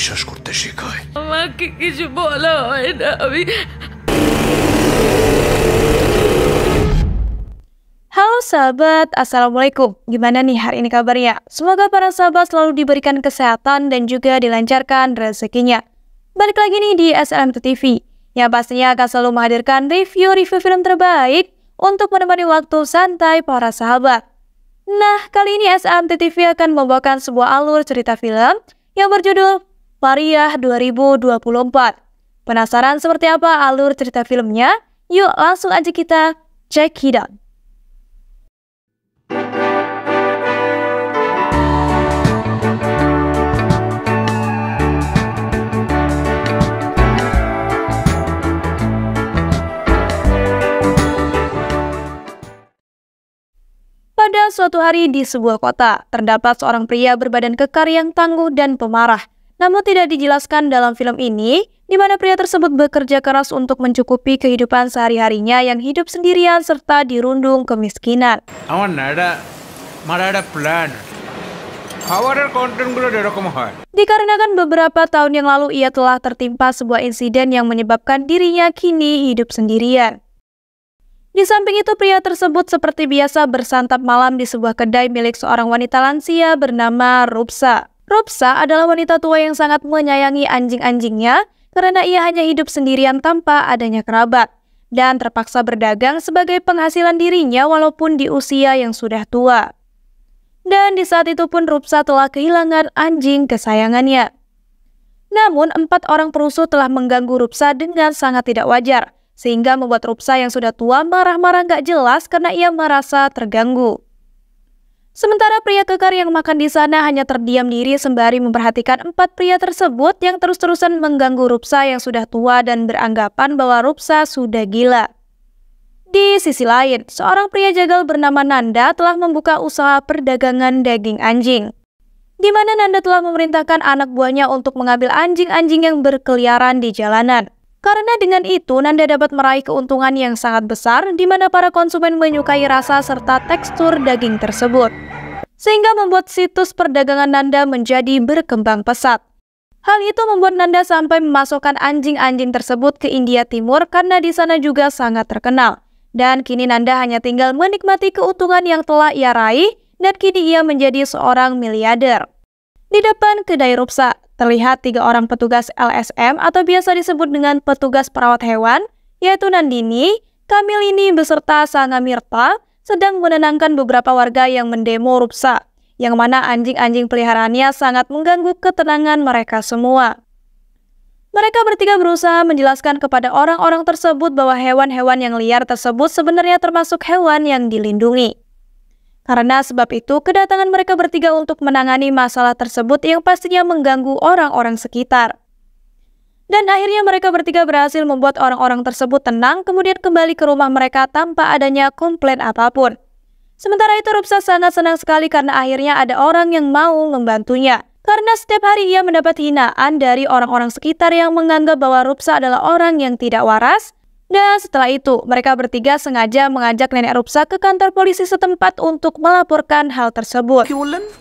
বিশ্বাস করতে শেখায়। আমাকে কিছু বলা হয় না। Halo sahabat, Assalamualaikum. Gimana nih hari ini kabarnya? Semoga para sahabat selalu diberikan kesehatan dan juga dilancarkan rezekinya. Balik lagi nih di SLMT TV, yang pastinya akan selalu menghadirkan review-review film terbaik untuk menemani waktu santai para sahabat. Nah, kali ini SLMT TV akan membawakan sebuah alur cerita film yang berjudul Pariah 2024. Penasaran seperti apa alur cerita filmnya? Yuk langsung aja kita check it out. Pada suatu hari di sebuah kota, terdapat seorang pria berbadan kekar yang tangguh dan pemarah. Namun tidak dijelaskan dalam film ini, di mana pria tersebut bekerja keras untuk mencukupi kehidupan sehari-harinya yang hidup sendirian serta dirundung kemiskinan. Dikarenakan beberapa tahun yang lalu ia telah tertimpa sebuah insiden yang menyebabkan dirinya kini hidup sendirian. Di samping itu, pria tersebut seperti biasa bersantap malam di sebuah kedai milik seorang wanita lansia bernama Rupsa. Rupsa adalah wanita tua yang sangat menyayangi anjing-anjingnya karena ia hanya hidup sendirian tanpa adanya kerabat dan terpaksa berdagang sebagai penghasilan dirinya walaupun di usia yang sudah tua. Dan di saat itu pun Rupsa telah kehilangan anjing kesayangannya. Namun 4 orang perusuh telah mengganggu Rupsa dengan sangat tidak wajar, sehingga membuat Rupsa yang sudah tua marah-marah gak jelas karena ia merasa terganggu. Sementara pria kekar yang makan di sana hanya terdiam diri sembari memperhatikan 4 pria tersebut yang terus-terusan mengganggu Rupsa yang sudah tua dan beranggapan bahwa Rupsa sudah gila. Di sisi lain, seorang pria jagal bernama Nanda telah membuka usaha perdagangan daging anjing, di mana Nanda telah memerintahkan anak buahnya untuk mengambil anjing-anjing yang berkeliaran di jalanan. Karena dengan itu, Nanda dapat meraih keuntungan yang sangat besar di mana para konsumen menyukai rasa serta tekstur daging tersebut. Sehingga membuat situs perdagangan Nanda menjadi berkembang pesat. Hal itu membuat Nanda sampai memasukkan anjing-anjing tersebut ke India Timur karena di sana juga sangat terkenal. Dan kini Nanda hanya tinggal menikmati keuntungan yang telah ia raih dan kini ia menjadi seorang miliarder. Di depan kedai Rupsa, terlihat 3 orang petugas LSM atau biasa disebut dengan petugas perawat hewan, yaitu Nandini, Kamilini beserta Sangamirta sedang menenangkan beberapa warga yang mendemo Rupsa, yang mana anjing-anjing peliharaannya sangat mengganggu ketenangan mereka semua. Mereka bertiga berusaha menjelaskan kepada orang-orang tersebut bahwa hewan-hewan yang liar tersebut sebenarnya termasuk hewan yang dilindungi. Karena sebab itu, kedatangan mereka bertiga untuk menangani masalah tersebut yang pastinya mengganggu orang-orang sekitar. Dan akhirnya mereka bertiga berhasil membuat orang-orang tersebut tenang, kemudian kembali ke rumah mereka tanpa adanya komplain apapun. Sementara itu, Rupsa sangat senang sekali karena akhirnya ada orang yang mau membantunya. Karena setiap hari ia mendapat hinaan dari orang-orang sekitar yang menganggap bahwa Rupsa adalah orang yang tidak waras. Dan setelah itu, mereka bertiga sengaja mengajak nenek Rupsa ke kantor polisi setempat untuk melaporkan hal tersebut.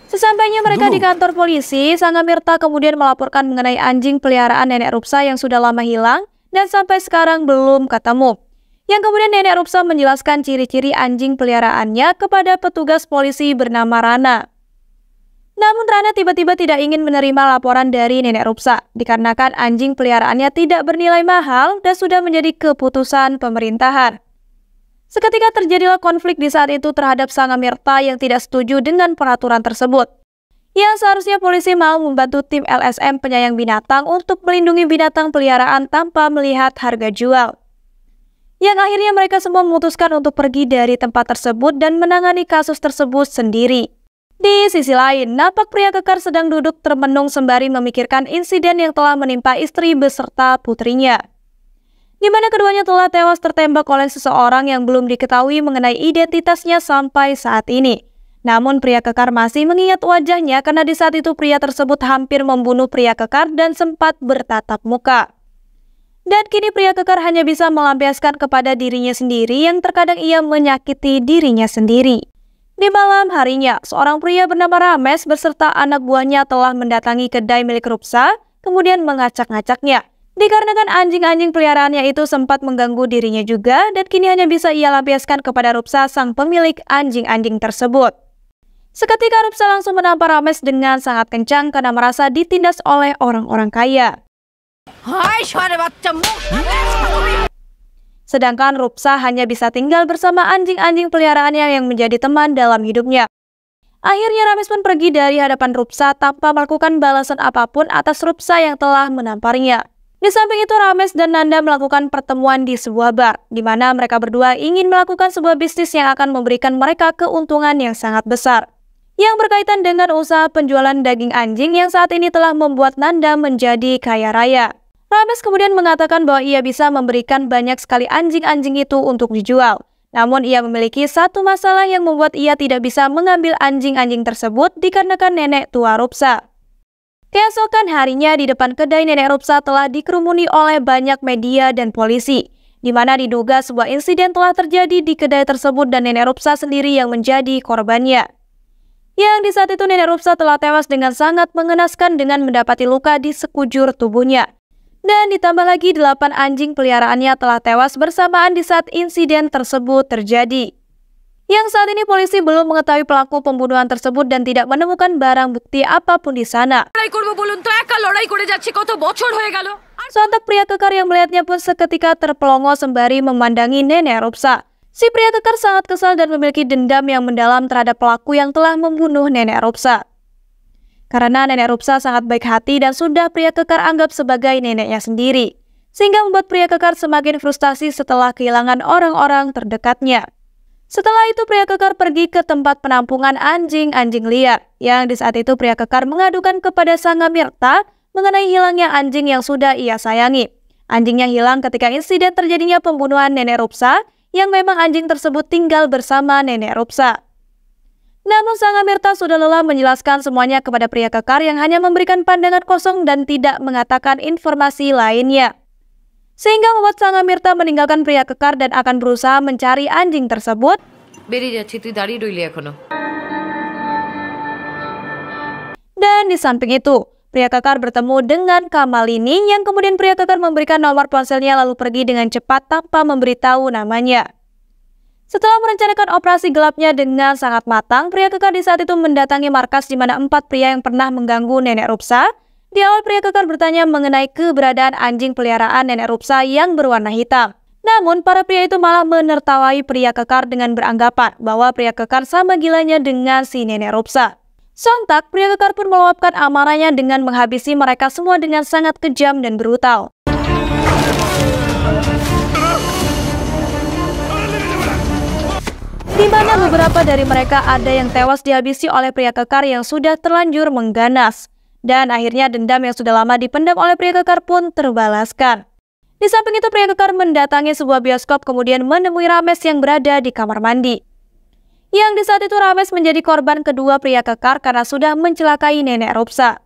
Sesampainya mereka di kantor polisi, Sangamirta kemudian melaporkan mengenai anjing peliharaan nenek Rupsa yang sudah lama hilang dan sampai sekarang belum ketemu. Yang kemudian nenek Rupsa menjelaskan ciri-ciri anjing peliharaannya kepada petugas polisi bernama Rana. Namun Rana tiba-tiba tidak ingin menerima laporan dari nenek Rupsa, dikarenakan anjing peliharaannya tidak bernilai mahal dan sudah menjadi keputusan pemerintahan. Seketika terjadilah konflik di saat itu terhadap Sangamirta yang tidak setuju dengan peraturan tersebut. Yang seharusnya polisi mau membantu tim LSM penyayang binatang untuk melindungi binatang peliharaan tanpa melihat harga jual. Yang akhirnya mereka semua memutuskan untuk pergi dari tempat tersebut dan menangani kasus tersebut sendiri. Di sisi lain, nampak pria kekar sedang duduk termenung sembari memikirkan insiden yang telah menimpa istri beserta putrinya, di mana keduanya telah tewas tertembak oleh seseorang yang belum diketahui mengenai identitasnya sampai saat ini. Namun pria kekar masih mengingat wajahnya karena di saat itu pria tersebut hampir membunuh pria kekar dan sempat bertatap muka. Dan kini pria kekar hanya bisa melampiaskan kepada dirinya sendiri yang terkadang ia menyakiti dirinya sendiri. Di malam harinya, seorang pria bernama Rames beserta anak buahnya telah mendatangi kedai milik Rupsa kemudian mengacak-ngacaknya. Dikarenakan anjing-anjing peliharaannya itu sempat mengganggu dirinya juga, dan kini hanya bisa ia lampiaskan kepada Rupsa, sang pemilik anjing-anjing tersebut. Seketika Rupsa langsung menampar Rames dengan sangat kencang karena merasa ditindas oleh orang-orang kaya. Sedangkan Rupsa hanya bisa tinggal bersama anjing-anjing peliharaannya yang menjadi teman dalam hidupnya. Akhirnya Rames pun pergi dari hadapan Rupsa tanpa melakukan balasan apapun atas Rupsa yang telah menamparnya. Di samping itu Rames dan Nanda melakukan pertemuan di sebuah bar, di mana mereka berdua ingin melakukan sebuah bisnis yang akan memberikan mereka keuntungan yang sangat besar, yang berkaitan dengan usaha penjualan daging anjing yang saat ini telah membuat Nanda menjadi kaya raya. Rames kemudian mengatakan bahwa ia bisa memberikan banyak sekali anjing-anjing itu untuk dijual. Namun ia memiliki satu masalah yang membuat ia tidak bisa mengambil anjing-anjing tersebut dikarenakan nenek tua Rupsa. Keesokan harinya di depan kedai nenek Rupsa telah dikerumuni oleh banyak media dan polisi, di mana diduga sebuah insiden telah terjadi di kedai tersebut dan nenek Rupsa sendiri yang menjadi korbannya. Yang di saat itu nenek Rupsa telah tewas dengan sangat mengenaskan dengan mendapati luka di sekujur tubuhnya. Dan ditambah lagi 8 anjing peliharaannya telah tewas bersamaan di saat insiden tersebut terjadi. Yang saat ini polisi belum mengetahui pelaku pembunuhan tersebut dan tidak menemukan barang bukti apapun di sana. Sontak pria kekar yang melihatnya pun seketika terpelongo sembari memandangi nenek Rupsa. Si pria kekar sangat kesal dan memiliki dendam yang mendalam terhadap pelaku yang telah membunuh nenek Rupsa. Karena nenek Rupsa sangat baik hati dan sudah pria kekar anggap sebagai neneknya sendiri, sehingga membuat pria kekar semakin frustasi setelah kehilangan orang-orang terdekatnya. Setelah itu pria kekar pergi ke tempat penampungan anjing-anjing liar, yang di saat itu pria kekar mengadukan kepada Sangamirta mengenai hilangnya anjing yang sudah ia sayangi. Anjingnya hilang ketika insiden terjadinya pembunuhan nenek Rupsa, yang memang anjing tersebut tinggal bersama nenek Rupsa. Namun Sangamirta sudah lelah menjelaskan semuanya kepada pria kekar yang hanya memberikan pandangan kosong dan tidak mengatakan informasi lainnya. Sehingga membuat Sangamirta meninggalkan pria kekar dan akan berusaha mencari anjing tersebut. Dan di samping itu, pria kekar bertemu dengan Kamalini yang kemudian pria kekar memberikan nomor ponselnya lalu pergi dengan cepat tanpa memberitahu namanya. Setelah merencanakan operasi gelapnya dengan sangat matang, pria kekar di saat itu mendatangi markas di mana 4 pria yang pernah mengganggu nenek Rupsa. Di awal pria kekar bertanya mengenai keberadaan anjing peliharaan nenek Rupsa yang berwarna hitam. Namun para pria itu malah menertawai pria kekar dengan beranggapan bahwa pria kekar sama gilanya dengan si nenek Rupsa. Sontak pria kekar pun meluapkan amarahnya dengan menghabisi mereka semua dengan sangat kejam dan brutal. Di mana beberapa dari mereka ada yang tewas dihabisi oleh pria kekar yang sudah terlanjur mengganas. Dan akhirnya dendam yang sudah lama dipendam oleh pria kekar pun terbalaskan. Di samping itu pria kekar mendatangi sebuah bioskop kemudian menemui Rames yang berada di kamar mandi. Yang di saat itu Rames menjadi korban kedua pria kekar karena sudah mencelakai nenek Rupsa.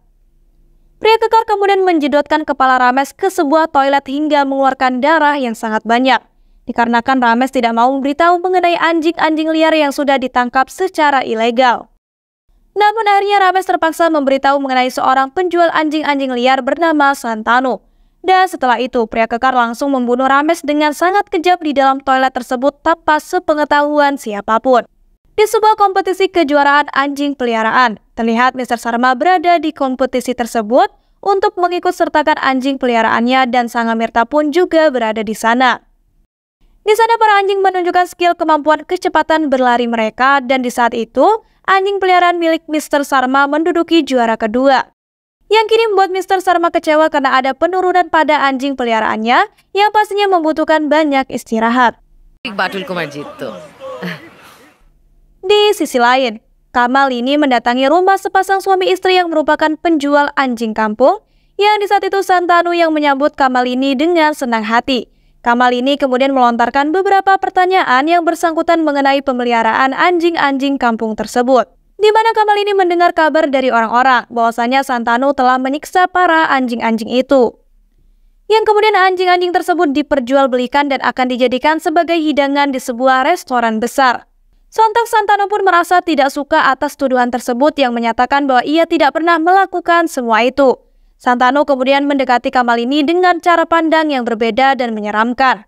Pria kekar kemudian menjedotkan kepala Rames ke sebuah toilet hingga mengeluarkan darah yang sangat banyak. Dikarenakan Rames tidak mau memberitahu mengenai anjing-anjing liar yang sudah ditangkap secara ilegal. Namun akhirnya Rames terpaksa memberitahu mengenai seorang penjual anjing-anjing liar bernama Santanu. Dan setelah itu pria kekar langsung membunuh Rames dengan sangat kejam di dalam toilet tersebut tanpa sepengetahuan siapapun. Di sebuah kompetisi kejuaraan anjing peliharaan, terlihat Mr. Sarma berada di kompetisi tersebut untuk mengikut sertakan anjing peliharaannya dan Sangamirta pun juga berada di sana. Di sana para anjing menunjukkan skill kemampuan kecepatan berlari mereka dan di saat itu anjing peliharaan milik Mr. Sarma menduduki juara kedua. Yang kini membuat Mr. Sarma kecewa karena ada penurunan pada anjing peliharaannya yang pastinya membutuhkan banyak istirahat. Di sisi lain, Kamalini mendatangi rumah sepasang suami istri yang merupakan penjual anjing kampung yang di saat itu Santanu yang menyambut Kamalini dengan senang hati. Kamalini kemudian melontarkan beberapa pertanyaan yang bersangkutan mengenai pemeliharaan anjing-anjing kampung tersebut. Di mana Kamalini mendengar kabar dari orang-orang bahwasanya Santanu telah menyiksa para anjing-anjing itu. Yang kemudian anjing-anjing tersebut diperjualbelikan dan akan dijadikan sebagai hidangan di sebuah restoran besar. Sontak Santanu pun merasa tidak suka atas tuduhan tersebut yang menyatakan bahwa ia tidak pernah melakukan semua itu. Santanu kemudian mendekati Kamalini dengan cara pandang yang berbeda dan menyeramkan.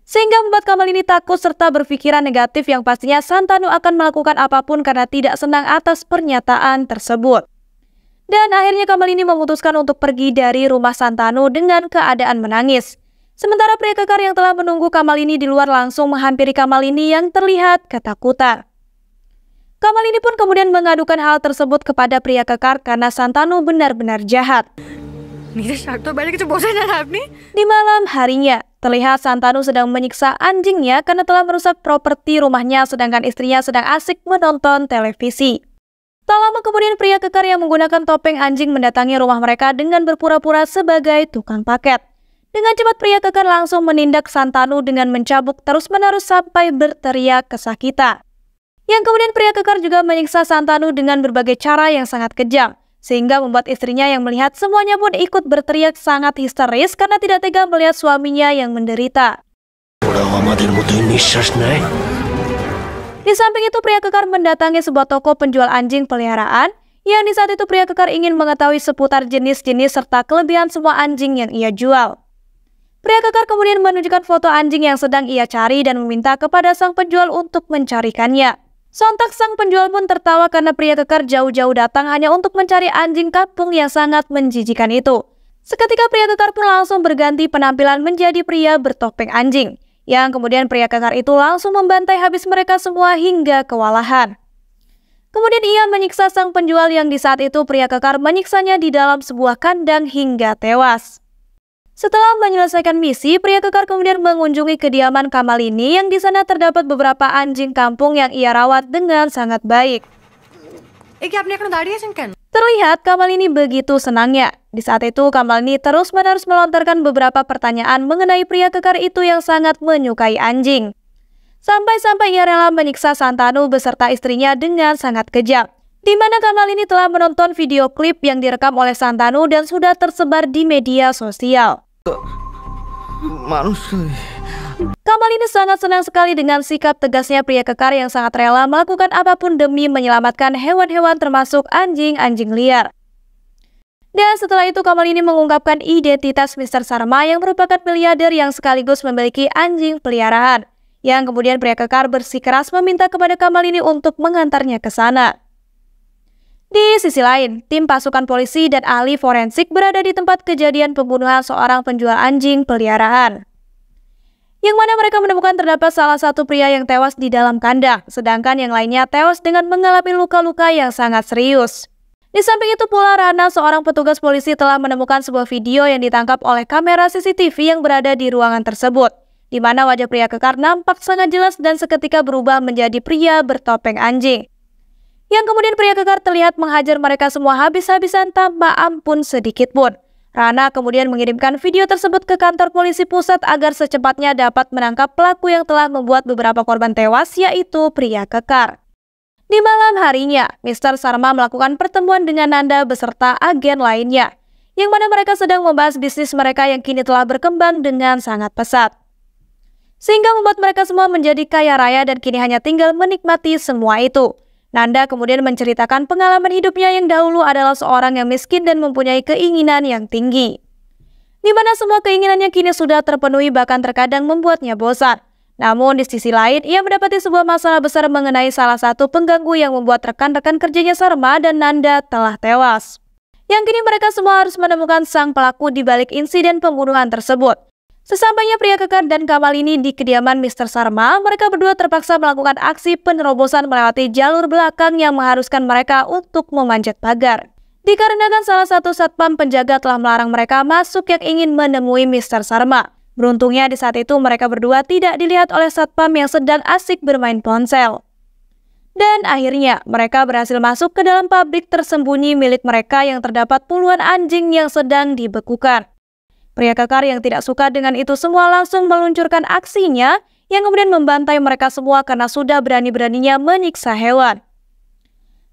Sehingga membuat Kamalini takut serta berpikiran negatif yang pastinya Santanu akan melakukan apapun karena tidak senang atas pernyataan tersebut. Dan akhirnya Kamalini memutuskan untuk pergi dari rumah Santanu dengan keadaan menangis. Sementara pria kekar yang telah menunggu Kamalini di luar langsung menghampiri Kamalini yang terlihat ketakutan. Kamalini pun kemudian mengadukan hal tersebut kepada pria kekar karena Santanu benar-benar jahat. Di malam harinya, terlihat Santanu sedang menyiksa anjingnya karena telah merusak properti rumahnya sedangkan istrinya sedang asik menonton televisi. Tak lama kemudian pria kekar yang menggunakan topeng anjing mendatangi rumah mereka dengan berpura-pura sebagai tukang paket. Dengan cepat pria kekar langsung menindak Santanu dengan mencabuk terus-menerus sampai berteriak kesakitan. Yang kemudian pria kekar juga menyiksa Santanu dengan berbagai cara yang sangat kejam, sehingga membuat istrinya yang melihat semuanya pun ikut berteriak sangat histeris karena tidak tega melihat suaminya yang menderita. Di samping itu pria kekar mendatangi sebuah toko penjual anjing peliharaan, yang di saat itu pria kekar ingin mengetahui seputar jenis-jenis serta kelebihan semua anjing yang ia jual. Pria kekar kemudian menunjukkan foto anjing yang sedang ia cari dan meminta kepada sang penjual untuk mencarikannya. Sontak sang penjual pun tertawa karena pria kekar jauh-jauh datang hanya untuk mencari anjing kampung yang sangat menjijikan itu. Seketika pria kekar pun langsung berganti penampilan menjadi pria bertopeng anjing, yang kemudian pria kekar itu langsung membantai habis mereka semua hingga kewalahan. Kemudian ia menyiksa sang penjual yang di saat itu pria kekar menyiksanya di dalam sebuah kandang hingga tewas. Setelah menyelesaikan misi, pria kekar kemudian mengunjungi kediaman Kamalini yang di sana terdapat beberapa anjing kampung yang ia rawat dengan sangat baik. Terlihat Kamalini begitu senangnya. Di saat itu Kamalini terus-menerus melontarkan beberapa pertanyaan mengenai pria kekar itu yang sangat menyukai anjing. Sampai-sampai ia rela menyiksa Santanu beserta istrinya dengan sangat kejam. Di mana Kamalini telah menonton video klip yang direkam oleh Santanu dan sudah tersebar di media sosial. Kamalini sangat senang sekali dengan sikap tegasnya pria kekar yang sangat rela melakukan apapun demi menyelamatkan hewan-hewan termasuk anjing-anjing liar. Dan setelah itu Kamalini mengungkapkan identitas Mr. Sarma yang merupakan miliarder yang sekaligus memiliki anjing peliharaan. Yang kemudian pria kekar bersikeras meminta kepada Kamalini untuk mengantarnya ke sana. Di sisi lain, tim pasukan polisi dan ahli forensik berada di tempat kejadian pembunuhan seorang penjual anjing peliharaan. Yang mana mereka menemukan terdapat salah satu pria yang tewas di dalam kandang, sedangkan yang lainnya tewas dengan mengalami luka-luka yang sangat serius. Di samping itu pula Rana, seorang petugas polisi telah menemukan sebuah video yang ditangkap oleh kamera CCTV yang berada di ruangan tersebut, di mana wajah pria kekar nampak sangat jelas dan seketika berubah menjadi pria bertopeng anjing. Yang kemudian pria kekar terlihat menghajar mereka semua habis-habisan tanpa ampun sedikit pun. Rana kemudian mengirimkan video tersebut ke kantor polisi pusat agar secepatnya dapat menangkap pelaku yang telah membuat beberapa korban tewas, yaitu pria kekar. Di malam harinya, Mr. Sarma melakukan pertemuan dengan Nanda beserta agen lainnya, yang mana mereka sedang membahas bisnis mereka yang kini telah berkembang dengan sangat pesat. Sehingga membuat mereka semua menjadi kaya raya dan kini hanya tinggal menikmati semua itu. Nanda kemudian menceritakan pengalaman hidupnya yang dahulu adalah seorang yang miskin dan mempunyai keinginan yang tinggi. Di mana semua keinginannya kini sudah terpenuhi bahkan terkadang membuatnya bosan. Namun di sisi lain, ia mendapati sebuah masalah besar mengenai salah satu pengganggu yang membuat rekan-rekan kerjanya Sarma dan Nanda telah tewas. Yang kini mereka semua harus menemukan sang pelaku di balik insiden pembunuhan tersebut. Sesampainya pria kekar dan Kamalini di kediaman Mr. Sarma, mereka berdua terpaksa melakukan aksi penerobosan melewati jalur belakang yang mengharuskan mereka untuk memanjat pagar. Dikarenakan salah satu satpam penjaga telah melarang mereka masuk yang ingin menemui Mr. Sarma. Beruntungnya di saat itu mereka berdua tidak dilihat oleh satpam yang sedang asik bermain ponsel. Dan akhirnya mereka berhasil masuk ke dalam pabrik tersembunyi milik mereka yang terdapat puluhan anjing yang sedang dibekukan. Pria kekar yang tidak suka dengan itu semua langsung meluncurkan aksinya yang kemudian membantai mereka semua karena sudah berani-beraninya menyiksa hewan.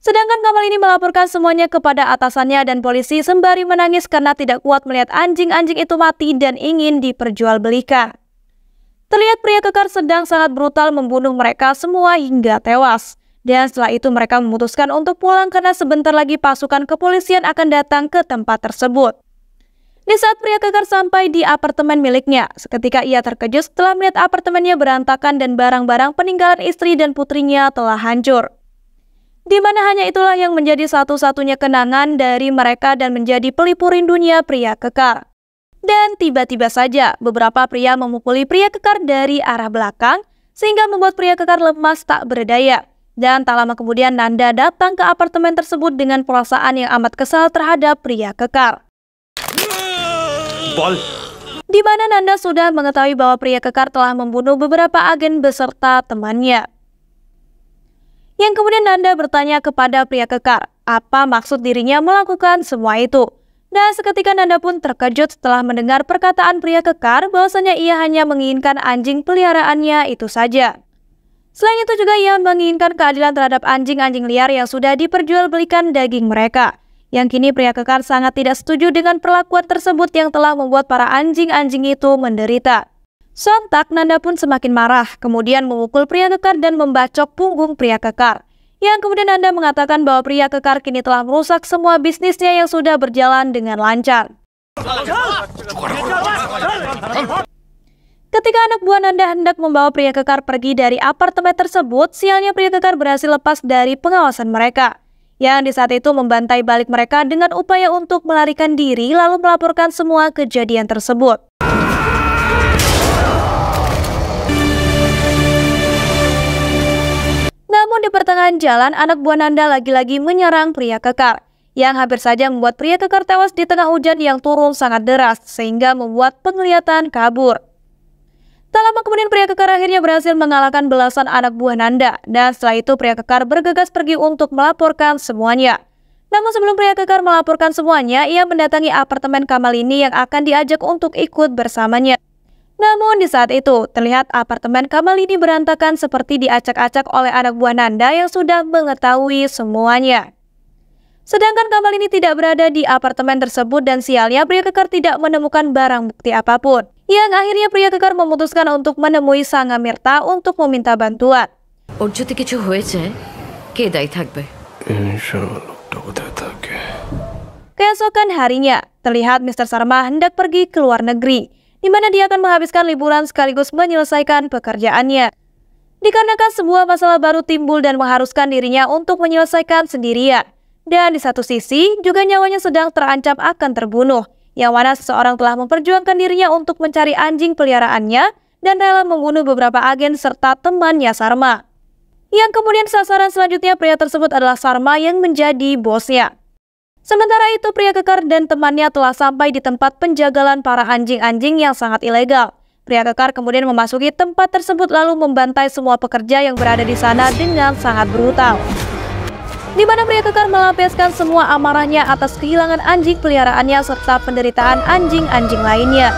Sedangkan Kamalini melaporkan semuanya kepada atasannya dan polisi sembari menangis karena tidak kuat melihat anjing-anjing itu mati dan ingin diperjualbelikan. Terlihat pria kekar sedang sangat brutal membunuh mereka semua hingga tewas. Dan setelah itu mereka memutuskan untuk pulang karena sebentar lagi pasukan kepolisian akan datang ke tempat tersebut. Di saat pria kekar sampai di apartemen miliknya, seketika ia terkejut setelah melihat apartemennya berantakan dan barang-barang peninggalan istri dan putrinya telah hancur. Di mana hanya itulah yang menjadi satu-satunya kenangan dari mereka dan menjadi pelipur rindunya pria kekar. Dan tiba-tiba saja beberapa pria memukuli pria kekar dari arah belakang sehingga membuat pria kekar lemas tak berdaya. Dan tak lama kemudian Nanda datang ke apartemen tersebut dengan perasaan yang amat kesal terhadap pria kekar. Di mana Nanda sudah mengetahui bahwa pria kekar telah membunuh beberapa agen beserta temannya. Yang kemudian Nanda bertanya kepada pria kekar, apa maksud dirinya melakukan semua itu. Dan seketika Nanda pun terkejut setelah mendengar perkataan pria kekar bahwasanya ia hanya menginginkan anjing peliharaannya itu saja. Selain itu juga ia menginginkan keadilan terhadap anjing-anjing liar yang sudah diperjualbelikan daging mereka. Yang kini pria kekar sangat tidak setuju dengan perlakuan tersebut yang telah membuat para anjing-anjing itu menderita. Sontak Nanda pun semakin marah, kemudian memukul pria kekar dan membacok punggung pria kekar. Yang kemudian Nanda mengatakan bahwa pria kekar kini telah merusak semua bisnisnya yang sudah berjalan dengan lancar. Ketika anak buah Nanda hendak membawa pria kekar pergi dari apartemen tersebut, sialnya pria kekar berhasil lepas dari pengawasan mereka. Yang di saat itu membantai balik mereka dengan upaya untuk melarikan diri lalu melaporkan semua kejadian tersebut. Namun di pertengahan jalan, anak buah Nanda lagi-lagi menyerang pria kekar, yang hampir saja membuat pria kekar tewas di tengah hujan yang turun sangat deras, sehingga membuat penglihatan kabur. Tak lama kemudian pria kekar akhirnya berhasil mengalahkan belasan anak buah Nanda, dan setelah itu pria kekar bergegas pergi untuk melaporkan semuanya. Namun sebelum pria kekar melaporkan semuanya, ia mendatangi apartemen Kamalini yang akan diajak untuk ikut bersamanya. Namun di saat itu, terlihat apartemen Kamalini berantakan seperti diacak-acak oleh anak buah Nanda yang sudah mengetahui semuanya. Sedangkan Kamalini tidak berada di apartemen tersebut dan sialnya pria kekar tidak menemukan barang bukti apapun. Yang akhirnya pria kekar memutuskan untuk menemui Sang Amirta untuk meminta bantuan. ওর যদি কিছু হয়েছে কে দায়ী থাকবে? Keesokan harinya, terlihat Mr. Sarma hendak pergi ke luar negeri, di mana dia akan menghabiskan liburan sekaligus menyelesaikan pekerjaannya. Dikarenakan sebuah masalah baru timbul dan mengharuskan dirinya untuk menyelesaikan sendirian. Dan di satu sisi, juga nyawanya sedang terancam akan terbunuh, yang mana seseorang telah memperjuangkan dirinya untuk mencari anjing peliharaannya dan rela membunuh beberapa agen serta temannya Sarma. Yang kemudian sasaran selanjutnya pria tersebut adalah Sarma yang menjadi bosnya. Sementara itu pria kekar dan temannya telah sampai di tempat penjagalan para anjing-anjing yang sangat ilegal. Pria kekar kemudian memasuki tempat tersebut lalu membantai semua pekerja yang berada di sana dengan sangat brutal. Di mana pria kekar melampiaskan semua amarahnya atas kehilangan anjing peliharaannya serta penderitaan anjing-anjing lainnya.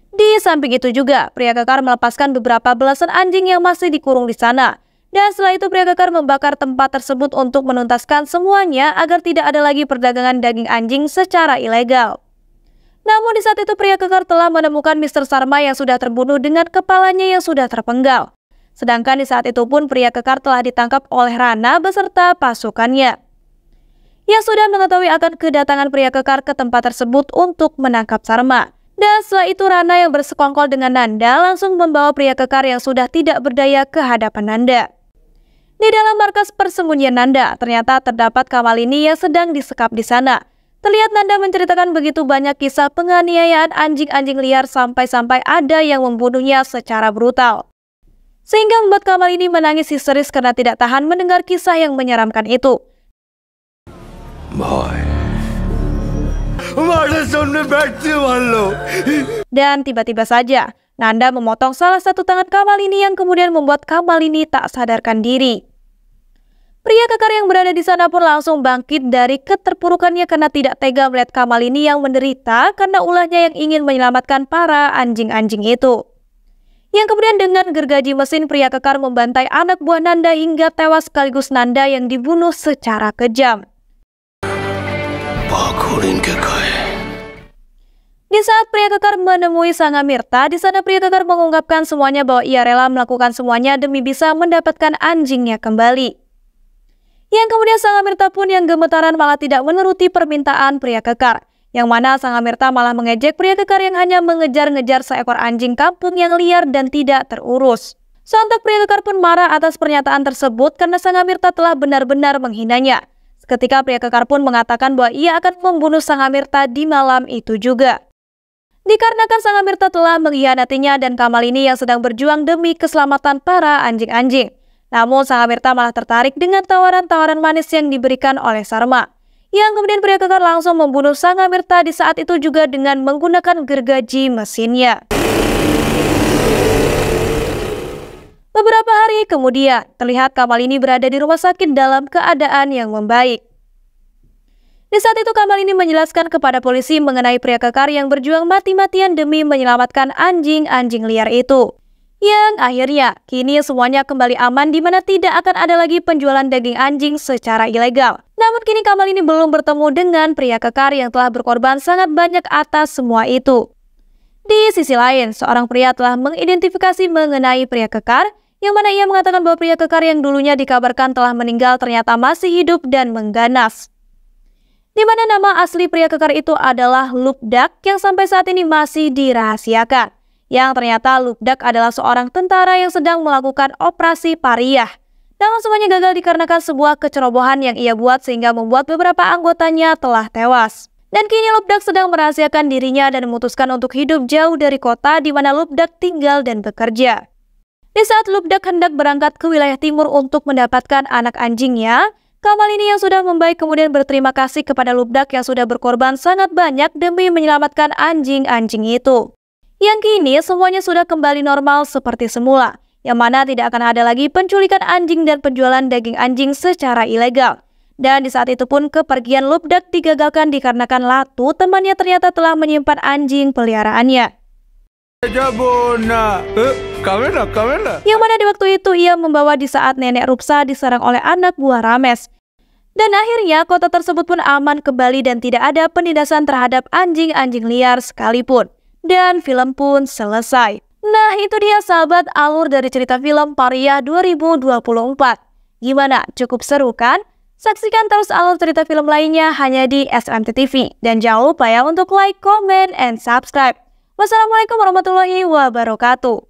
Di samping itu juga, pria kekar melepaskan beberapa belasan anjing yang masih dikurung di sana. Dan setelah itu pria kekar membakar tempat tersebut untuk menuntaskan semuanya agar tidak ada lagi perdagangan daging anjing secara ilegal. Namun di saat itu pria kekar telah menemukan Mr. Sarma yang sudah terbunuh dengan kepalanya yang sudah terpenggal. Sedangkan di saat itu pun pria kekar telah ditangkap oleh Rana beserta pasukannya. Yang sudah mengetahui akan kedatangan pria kekar ke tempat tersebut untuk menangkap Sarma. Dan setelah itu Rana yang bersekongkol dengan Nanda langsung membawa pria kekar yang sudah tidak berdaya ke hadapan Nanda. Di dalam markas persembunyian Nanda, ternyata terdapat Kamalini yang sedang disekap di sana. Terlihat Nanda menceritakan begitu banyak kisah penganiayaan anjing-anjing liar sampai-sampai ada yang membunuhnya secara brutal. Sehingga membuat Kamalini menangis histeris karena tidak tahan mendengar kisah yang menyeramkan itu. Dan tiba-tiba saja, Nanda memotong salah satu tangan Kamalini yang kemudian membuat Kamalini tak sadarkan diri. Pria kekar yang berada di sana pun langsung bangkit dari keterpurukannya karena tidak tega melihat Kamalini yang menderita karena ulahnya yang ingin menyelamatkan para anjing-anjing itu. Yang kemudian dengan gergaji mesin pria kekar membantai anak buah Nanda hingga tewas sekaligus Nanda yang dibunuh secara kejam. Di saat pria kekar menemui Sang Amirta, di sana pria kekar mengungkapkan semuanya bahwa ia rela melakukan semuanya demi bisa mendapatkan anjingnya kembali. Yang kemudian Sang Amirta pun yang gemetaran malah tidak menuruti permintaan pria kekar. Yang mana Sang Amirta malah mengejek pria kekar yang hanya mengejar-ngejar seekor anjing kampung yang liar dan tidak terurus. Sontak pria kekar pun marah atas pernyataan tersebut karena Sang Amirta telah benar-benar menghinanya. Seketika pria kekar pun mengatakan bahwa ia akan membunuh Sang Amirta di malam itu juga. Dikarenakan Sang Amirta telah mengkhianatinya dan Kamalini yang sedang berjuang demi keselamatan para anjing-anjing. Namun Sang Amirta malah tertarik dengan tawaran-tawaran manis yang diberikan oleh Sarma. Yang kemudian pria kekar langsung membunuh Sang Amirta di saat itu juga dengan menggunakan gergaji mesinnya. Beberapa hari kemudian, terlihat Kamalini berada di rumah sakit dalam keadaan yang membaik. Di saat itu Kamalini menjelaskan kepada polisi mengenai pria kekar yang berjuang mati-matian demi menyelamatkan anjing-anjing liar itu. Yang akhirnya, kini semuanya kembali aman di mana tidak akan ada lagi penjualan daging anjing secara ilegal. Namun kini Kamalini belum bertemu dengan pria kekar yang telah berkorban sangat banyak atas semua itu. Di sisi lain, seorang pria telah mengidentifikasi mengenai pria kekar, yang mana ia mengatakan bahwa pria kekar yang dulunya dikabarkan telah meninggal ternyata masih hidup dan mengganas. Di mana nama asli pria kekar itu adalah Lubdak yang sampai saat ini masih dirahasiakan. Yang ternyata Lubdak adalah seorang tentara yang sedang melakukan operasi pariah. Namun semuanya gagal dikarenakan sebuah kecerobohan yang ia buat sehingga membuat beberapa anggotanya telah tewas. Dan kini Lubdak sedang merahasiakan dirinya dan memutuskan untuk hidup jauh dari kota di mana Lubdak tinggal dan bekerja. Di saat Lubdak hendak berangkat ke wilayah timur untuk mendapatkan anak anjingnya, Kamalini yang sudah membaik kemudian berterima kasih kepada Lubdak yang sudah berkorban sangat banyak demi menyelamatkan anjing-anjing itu. Yang kini semuanya sudah kembali normal seperti semula, yang mana tidak akan ada lagi penculikan anjing dan penjualan daging anjing secara ilegal. Dan di saat itu pun kepergian Lubdak digagalkan dikarenakan Latu temannya ternyata telah menyimpan anjing peliharaannya. Yang mana di waktu itu ia membawa di saat nenek Rupsa diserang oleh anak buah Rames. Dan akhirnya kota tersebut pun aman kembali dan tidak ada penindasan terhadap anjing-anjing liar sekalipun. Dan film pun selesai. Nah itu dia sahabat alur dari cerita film Pariah 2024. Gimana? Cukup seru kan? Saksikan terus alur cerita film lainnya hanya di SMT TV. Dan jangan lupa ya untuk like, comment, and subscribe. Wassalamualaikum warahmatullahi wabarakatuh.